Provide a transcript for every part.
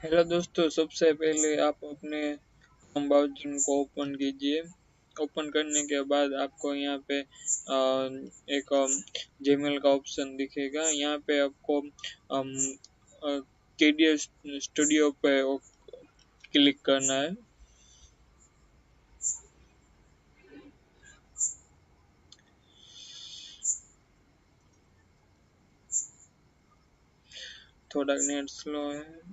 Hello दोस्तों, सबसे पहले आप अपने क्रोम ब्राउज़र को ओपन कीजिए। ओपन करने के बाद आपको यहाँ पे एक जीमेल का ऑप्शन दिखेगा। यहाँ पे आपको केडीएस स्टूडियो पे क्लिक करना है। थोड़ा नेट स्लो है।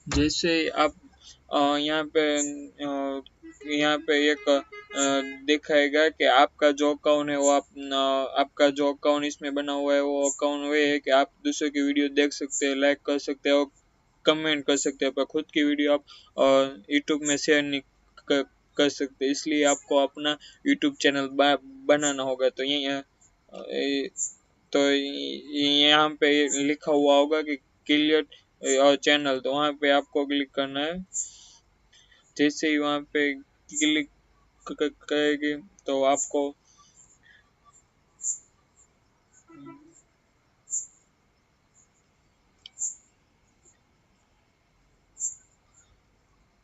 जैसे आप यहाँ पे एक दिखाएगा कि आपका जो अकाउंट है वो आपका जो अकाउंट इसमें बना हुआ है वो अकाउंट वो है कि आप दूसरों की वीडियो देख सकते हैं, लाइक कर सकते हैं और कमेंट कर सकते हैं, पर खुद की वीडियो आप यूट्यूब में शेयर नहीं कर, कर सकते। इसलिए आपको अपना यूट्यूब चैनल बनाना होगा। तो यहाँ पे लिखा हुआ होगा कि क्रिएट और चैनल, तो वहाँ पे आपको क्लिक करना है। जैसे ही वहाँ पे क्लिक करेगी तो आपको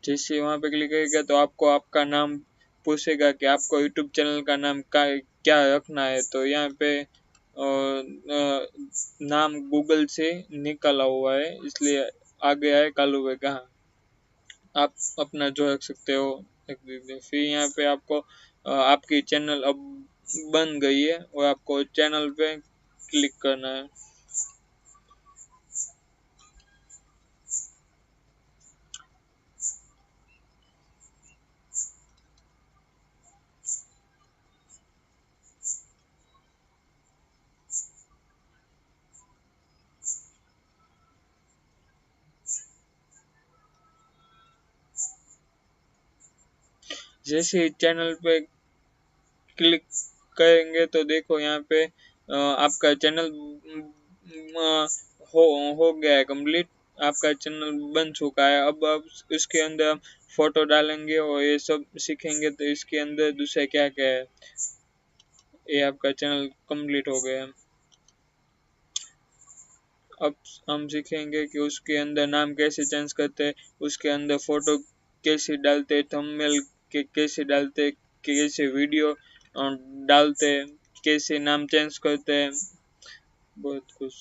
जैसे वहाँ पे क्लिक करेगा तो आपको आपका नाम पूछेगा कि आपको यूट्यूब चैनल का नाम का क्या रखना है। तो यहाँ पे नाम गूगल से निकाला हुआ है, इसलिए आगे आए कालू है कहाँ, आप अपना जो रख सकते हो रख दीजिए। फिर यहाँ पे आपको आपकी चैनल अब बन गई है और आपको चैनल पे क्लिक करना है। जैसे चैनल पे क्लिक करेंगे तो देखो यहाँ पे आपका चैनल हो गया है कंप्लीट। आपका चैनल बन चुका है। अब आप इसके अंदर हम फोटो डालेंगे और ये सब सीखेंगे। तो इसके अंदर दूसरा क्या क्या है, ये आपका चैनल कंप्लीट हो गया है। अब हम सीखेंगे कि उसके अंदर नाम कैसे चेंज करते हैं, उसके अंदर फोटो कैसे डालते हैं, थंबनेल कैसे डालते हैं, कैसे वीडियो डालते हैं, कैसे नाम चेंज करते हैं, बहुत कुछ।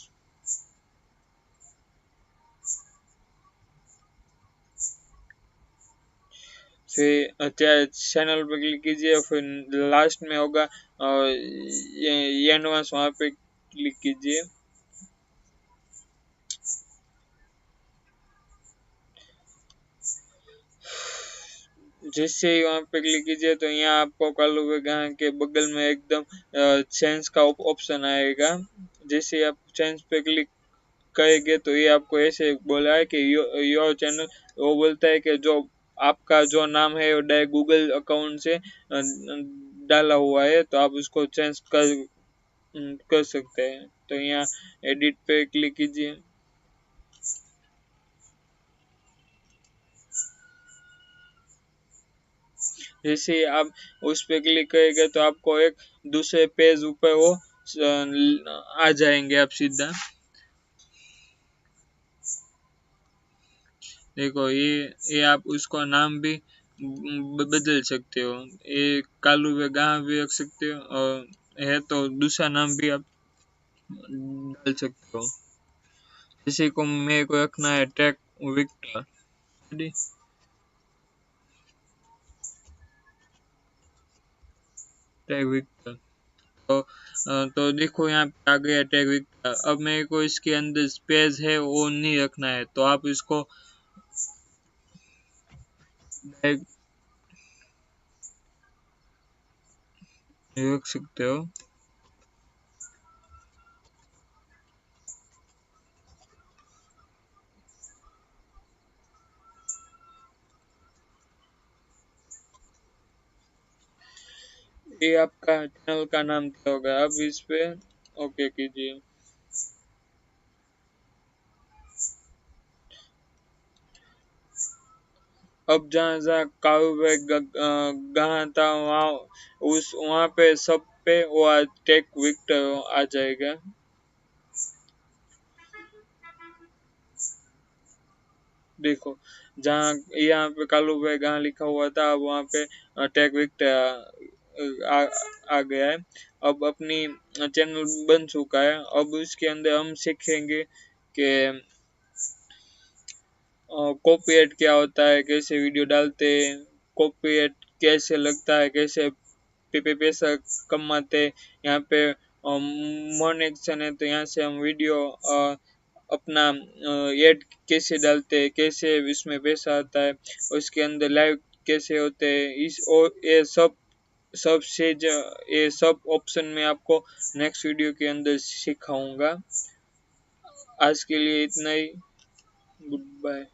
फिर चैनल पे क्लिक कीजिए, फिर लास्ट में होगा और ये एडवांस, वहाँ पे क्लिक कीजिए। जैसे ही वहाँ पे क्लिक कीजिए तो यहाँ आपको कालू गां के बगल में एकदम चेंज का ऑप्शन आएगा। जैसे ही आप चेंज पे क्लिक करेंगे तो ये आपको ऐसे बोला है कि योर चैनल, वो बोलता है कि जो आपका जो नाम है वो डायरेक्ट गूगल अकाउंट से डाला हुआ है, तो आप उसको चेंज कर सकते हैं। तो यहाँ एडिट पे क्लिक कीजिए। जैसे आप उस पे क्लिक करेंगे तो आपको एक दूसरे पेज ऊपर वो आ जाएंगे आप सीधा। देखो ये आप उसको नाम भी बदल सकते हो। ये कालू वे गाँव भी रख सकते हो और है तो दूसरा नाम भी आप डाल सकते हो। किसी को मेरे को रखना है टेक विक्टर, टेक विक्टर। तो देखो यहाँ पे आ गया टैग विक्टर। अब मेरे को इसके अंदर स्पेस है वो नहीं रखना है, तो आप इसको रख सकते हो। ये आपका चैनल का नाम क्या होगा। अब इस पे ओके कीजिए। अब जहाँ जहाँ काव्य पे गहा था वहाँ पे सब पे वो टेक विक्टर आ जाएगा। देखो जहाँ यहाँ पे कालू भाई गहा लिखा हुआ था, अब वहाँ पे टेक विक्टर आ, आ गया है। अब अपनी चैनल बन चुका है। अब इसके अंदर हम सीखेंगे कि कॉपीराइट क्या होता है, कैसे वीडियो डालते हैं, कॉपीराइट कैसे लगता है, कैसे पैसा कमाते हैं। यहाँ पे मोनेटाइजेशन है तो यहाँ से हम वीडियो अपना ऐड कैसे डालते हैं, कैसे इसमें पैसा आता है, उसके अंदर लाइव कैसे होते हैं, इस और ये सब चीज ये सब ऑप्शन में आपको नेक्स्ट वीडियो के अंदर सिखाऊंगा। आज के लिए इतना ही। Good bye.